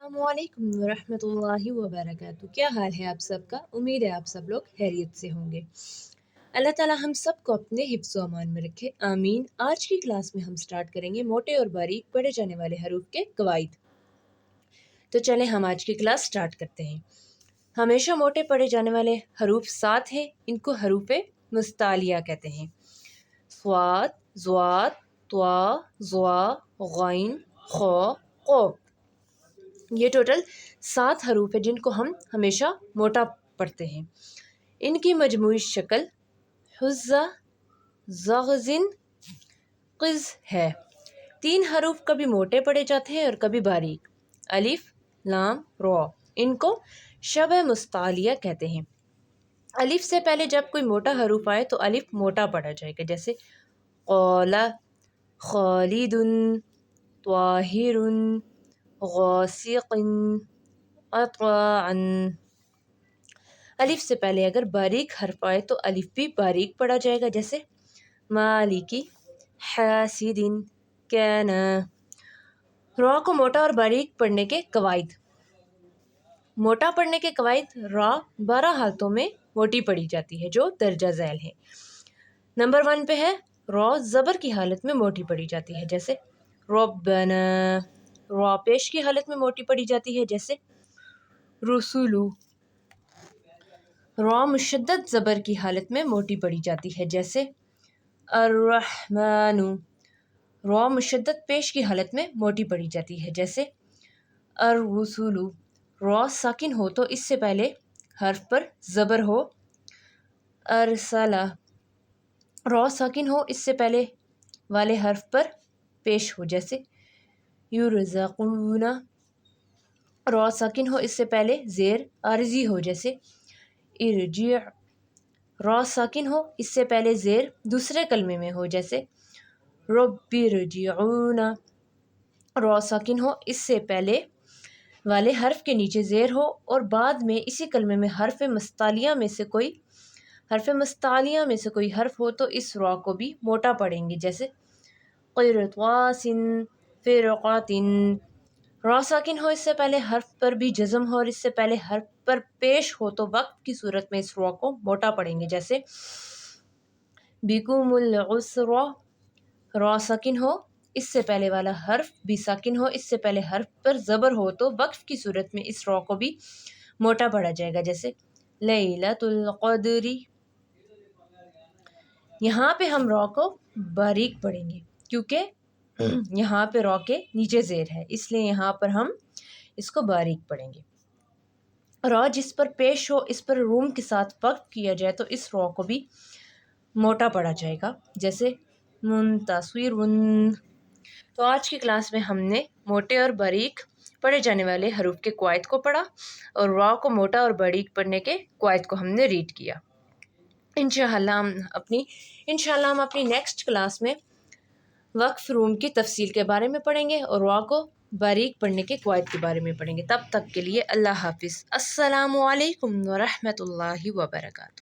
अस्सलामुअलैकुम वरहमतुल्लाहि वबरकातुहू। क्या हाल है आप सबका? उम्मीद है आप सब लोग खैरियत से होंगे। अल्लाह ताला हम सबको अपने हिफ्ज़ व अमान में रखे, आमीन। आज की क्लास में हम स्टार्ट करेंगे मोटे और बारीक पढ़े जाने वाले हरूफ के कवाइद। तो चलें हम आज की क्लास स्टार्ट करते हैं। हमेशा मोटे पढ़े जाने वाले हरूफ 7 हैं, इनको हरूफ मुस्तालिया कहते हैं। स्वाद, ज़्वाद, त्वा, ज़्वा, ग़ैन, ख़ौ, क़ोफ। ये टोटल 7 हरूफ है जिनको हम हमेशा मोटा पढ़ते हैं। इनकी मजमूई शक्ल हुज़्ज़ा, ज़ग़ज़िन, क़िज़ है। 3 हरूफ कभी मोटे पढ़े जाते हैं और कभी बारीक। अलिफ, लाम, रॉ। इनको शब मुस्तालिया कहते हैं। अलिफ से पहले जब कोई मोटा हरूफ आए तो अलिफ मोटा पढ़ा जाएगा, जैसे क़ौला, ख़ालिदुन, त्वाहिरुन, ग़ासिक़िन, अत्वाअन। अलिफ से पहले अगर बारीक हर्फ आए तो अलिफ भी बारीक पढ़ा जाएगा, जैसे मालिकी, हासिदिन, कैना। रॉ को मोटा और बारीक पढ़ने के कवाइद। मोटा पढ़ने के कवाइद, रॉ 12 हालतों में मोटी पढ़ी जाती है जो दर्जा झैल है। नंबर 1 पे है रॉ ज़बर की हालत में मोटी पढ़ी जाती है, जैसे रब्बना। रॉ पेश की हालत में मोटी पढ़ी जाती है, जैसे रुसुलु। रॉ मुशद्दद ज़बर की हालत में मोटी पढ़ी जाती है, जैसे अर्रहमानु। रॉ मुशद्दद पेश की हालत में मोटी पढ़ी जाती है, जैसे अर्रुसुलु। रॉ साकिन हो तो इससे पहले हर्फ पर ज़बर हो। अरसला। रॉ साकिन हो इससे पहले वाले हर्फ पर पेश हो, जैसे युरज़क़ूना। रॉ साकिन हो इससे पहले ज़ेर आर्जी हो, जैसे इरजी। रॉ साकिन हो इससे पहले ज़ेर दूसरे कलमे में हो, जैसे रब्बिरजिऊना। रॉ साकिन हो इससे पहले वाले हर्फ के नीचे ज़ेर हो और बाद में इसी कलमे में हर्फ मुस्तालिया में से कोई हर्फ हो तो इस रॉ को भी मोटा पढ़ेंगे, जैसे क़िरत्वासिन, फ़िरक़ातिन। रॉ साकिन हो इससे पहले हर्फ पर भी जज़म हो और इससे पहले हर्फ पर पेश हो तो वक्त की सूरत में इस रॉ को मोटा पढ़ेंगे, जैसे बिकुमुल उसरा। रॉ साकिन हो इससे पहले वाला हर्फ भी साकिन हो, इससे पहले हर्फ पर ज़बर हो तो वक्फ की सूरत में इस रॉ को भी मोटा पढ़ा जाएगा, जैसे लैलतुल क़द्री। यहाँ पे हम रॉ को बारीक पढ़ेंगे क्योंकि यहाँ पे रॉ के नीचे ज़ेर है, इसलिए यहाँ पर हम इसको बारीक पढ़ेंगे। रॉ जिस पर पेश हो इस पर रूम के साथ वक्फ किया जाए तो इस रॉ को भी मोटा पढ़ा जाएगा, जैसे मुनतस्विरुन। तो आज की क्लास में हमने मोटे और बारीक पढ़े जाने वाले हरूफ के कवायद को पढ़ा और रॉ को मोटा और बारीक पढ़ने के कवायद को हमने रीड किया। इंशाअल्लाह हम अपनी नेक्स्ट क्लास में वक्फ रूम की तफसील के बारे में पढ़ेंगे और रॉ को बारीक पढ़ने के कवायद के बारे में पढ़ेंगे। तब तक के लिए अल्लाह हाफिज़। अस्सलामु अलैकुम व रहमतुल्लाहि व बरकातुहू।